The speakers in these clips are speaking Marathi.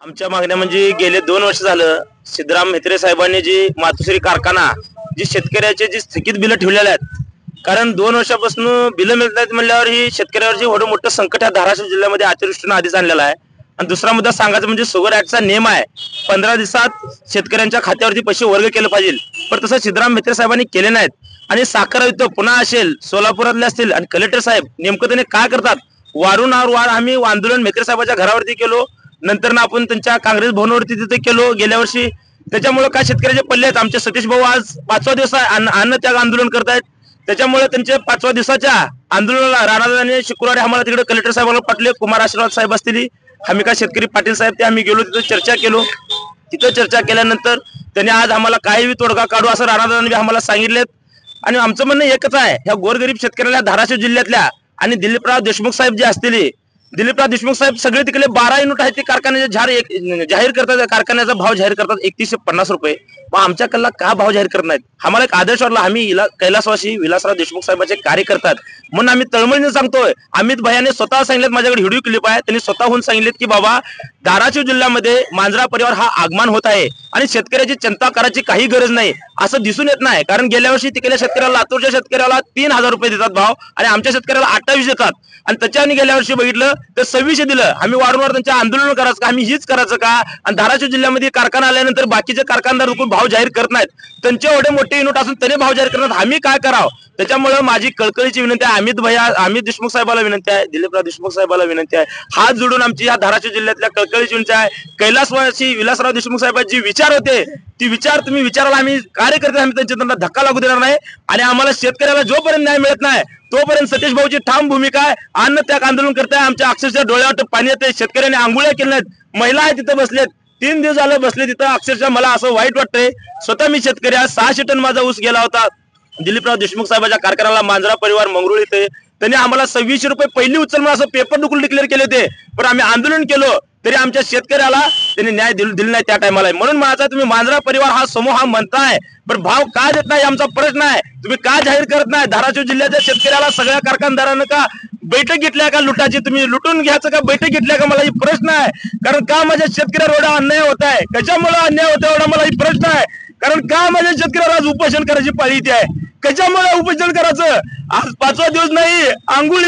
आमच्या मागण्या म्हणजे गेले 2 वर्ष झालं सिद्धराम म्हेत्रे साहेबांनी जी मातोश्री कारखाना जी शेतकऱ्याचे जी स्थगित बिलं ठेवलेले आहेत, कारण 2 वर्षापासून बिलं मिळत नाहीत म्हणल्यावर ही शेतकऱ्यावरची एवढं मोठं संकट ह्या धाराशिव जिल्ह्यामध्ये अतिवृष्टीनं आधीच आणलेला आहे. आणि दुसरा मुद्दा सांगायचा म्हणजे शुगर ऍक्टचा नियम आहे 15 दिवसात शेतकऱ्यांच्या खात्यावरती पैसे वर्ग केले पाहिजे, पण तसं सिद्धराम म्हेत्रे साहेबांनी केले नाहीत. आणि साखर आयुक्त पुन्हा असेल, सोलापुरातले असतील आणि कलेक्टर साहेब नेमकं त्याने काय करतात, वार आम्ही आंदोलन म्हेत्रे साहेबांच्या घरावरती केलो, नंतर आपण त्यांच्या काँग्रेस भवनावरती तिथे केलो गेल्या वर्षी. त्याच्यामुळे काय शेतकऱ्याचे पल्ले आहेत. आमचे सतीश भाऊ आज 5वा दिवस अन्न त्याग आंदोलन करतायत. त्याच्यामुळे त्यांचे 5व्या दिवसाच्या आंदोलनाला राणादादांनी शुक्रवारी आम्हाला तिकडे कलेक्टर साहेबांना पाठवले, कुमार आशीर्वाद साहेब असतील, आम्ही काय शेतकरी पाटील साहेब ते आम्ही गेलो, तिथे चर्चा केलो. तिथं चर्चा केल्यानंतर त्यांनी आज आम्हाला काही तोडगा काढू असं राणादादांनी आम्हाला सांगितलेत. आणि आमचं म्हणणं एकच आहे, ह्या गोरगरीब शेतकऱ्याला धाराशिव जिल्ह्यातल्या आणि दिलीपराव देशमुख साहेब जे असतील, दिलीपराव देशमुख साहेब सगळे तिकडे 12 युनिट आहेत ते कारखान्याचे जाहीर करतात, कारखान्याचा भाव जाहीर करतात 3150 रुपये. मग आमच्याकडला का भाव जाहीर करत नाहीत? आम्हाला एक आदेश वाटला, आम्ही कैलासवासी विलासराव देशमुख साहेबांचे कार्य करतात म्हणून आम्ही तळमळीने सांगतोय. अमित भैयाने स्वतः सांगितलेत, माझ्याकडे व्हिडिओ क्लिप आहे, त्यांनी स्वतःहून सांगितलेत की बाबा धाराशिव जिल्ह्यामध्ये मांजरा परिवार हा आगमन होत आहे आणि शेतकऱ्याची चिंता करायची काही गरज नाही असं दिसून येत नाही. कारण गेल्या वर्षी तिकडल्या शेतकऱ्याला, लातूरच्या शेतकऱ्याला 3000 रुपये देतात भाव आणि आमच्या शेतकऱ्याला 28 देतात. आणि त्याच्याने गेल्या वर्षी बघितलं तर 2600 दिलं. आम्ही वारंवार त्यांच्या आंदोलन करायचं का, आम्ही हीच करायचं का? आणि धाराशिव जिल्ह्यामध्ये कारखाना आल्यानंतर बाकीचे कारखानदार भाव जाहीर करत नाहीत, त्यांचे एवढे मोठे युनिट असून त्याने भाव जाहीर करतात, आम्ही काय करावं? त्याच्यामुळे माझी कळकळीची विनंती आहे, अमित देशमुख साहेबाला विनंती आहे, दिलीपराव देशमुख साहेबाला विनंती आहे, हात जोडून आमची या धाराशिव जिल्ह्यातल्या कळकळीची विनंती आहे. कैलासवासी विलासराव देशमुख साहेबांचे विचार होते, ती विचार तुम्ही विचाराला आम्ही कार्यकर्ते, आम्ही त्यांच्या त्यांना धक्का लागू देणार नाही. आणि आम्हाला शेतकऱ्याला जोपर्यंत न्याय मिळत नाही तोपर्यंत सतीश भाऊची ठाम भूमिका आहे. अन्न त्याग आंदोलन करताय, आमच्या अक्षरशः डोळ्यावर पाणी येते. शेतकऱ्यांनी आंघोळ्या केल्या नाहीत, महिला आहे तिथं बसलेत, 3 दिवस झालं बसले तिथं. अक्षरशः मला असं वाईट वाटतंय. स्वतः मी शेतकरी आहे, 600 टन माझा ऊस गेला होता दिलीपराव देशमुख साहेबांच्या कारखान्याला, मांजरा परिवार मंगरुळ इथे. त्यांनी आम्हाला 2600 रुपये पहिली उचल म्हणून असं पेपर दुखून डिक्लेअर केले होते, पण आम्ही आंदोलन केलो तरी आमच्या शेतकऱ्याला त्यांनी न्याय दिला नाही त्या टायमाला. म्हणून माझा तुम्ही मांजरा परिवार हा समूह हा म्हणताय, पण भाव का देत नाही आमचा प्रश्न आहे. तुम्ही का जाहीर करत नाही? धाराशिव जिल्ह्याच्या शेतकऱ्याला सगळ्या कारखानदारांना का बैठक घेतल्या का लुटाची, तुम्ही लुटून घ्यायचं का बैठक घेतल्या का, मला ही प्रश्न आहे. कारण का माझ्या शेतकऱ्यावर एवढा अन्याय होत आहे, कशामुळे अन्याय होत आहे एवढा मला ही प्रश्न आहे. कारण का माझ्या शेतकऱ्यावर आज उपोषण करायची पाळी इथे आहे, कशामुळे उपोषण करायचं? आज 5वा दिवस नाही, आंघोळ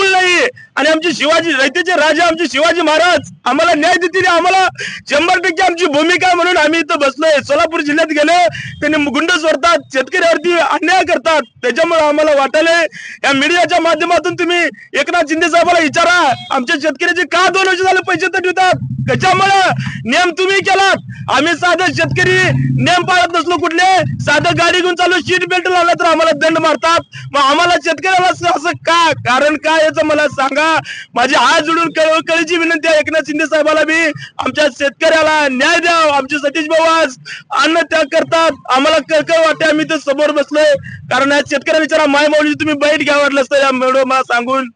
नाही. आणि आमचे शिवाजी रयतेचे राजा, आमचे शिवाजी महाराज आम्हाला न्याय देतील, आम्हाला 100% आमची भूमिका आहे म्हणून आम्ही इथं बसलोय. सोलापूर जिल्ह्यात गेले त्यांनी गुंड सोडतात, शेतकऱ्यावरती अन्याय करतात. त्याच्यामुळे आम्हाला वाटलंय या मीडियाच्या माध्यमातून तुम्ही एकनाथ शिंदे साहेबांना विचारा, आमच्या शेतकऱ्याचे का 2 वर्ष झाले पैसे तर देतात, कशामुळे? नियम तुम्ही केलात. आम्ही साधं शेतकरी नियम पाळत नसलो, कुठले साधं गाडी घेऊन चालू सीट बेल्ट लावला तर आम्हाला दंड मारतात. मग आम्हाला शेतकऱ्याला असं का? कारण काय याचं मला सांगा. माझी हात जोडून कळकळीची विनंती आहे एकनाथ शिंदे साहेबाला बी, आमच्या शेतकऱ्याला न्याय द्या. आमचे सतीश भाऊ आज अन्न त्याग करतात, आम्हाला कळकळ वाटते, आम्ही तर समोर बसलोय. कारण या शेतकऱ्या विचारा, माय माऊली तुम्ही बैठ घ्या वाटलं असतं या मेळो मला सांगून.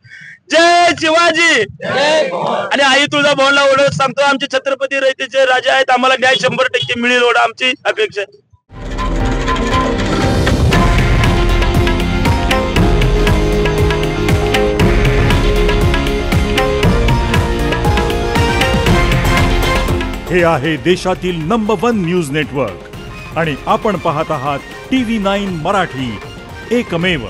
जय शिवाजी. आणि आई तुळजा भवनला ओढत सांगतो, आमचे छत्रपती रयतेचे राजा आहेत, आम्हाला न्याय 100% मिळेल एवढं आमची अपेक्षा आहे. हे आहे देशातील नंबर 1 न्यूज नेटवर्क आणि आपण पाहत आहात TV9 मराठी, एकमेव.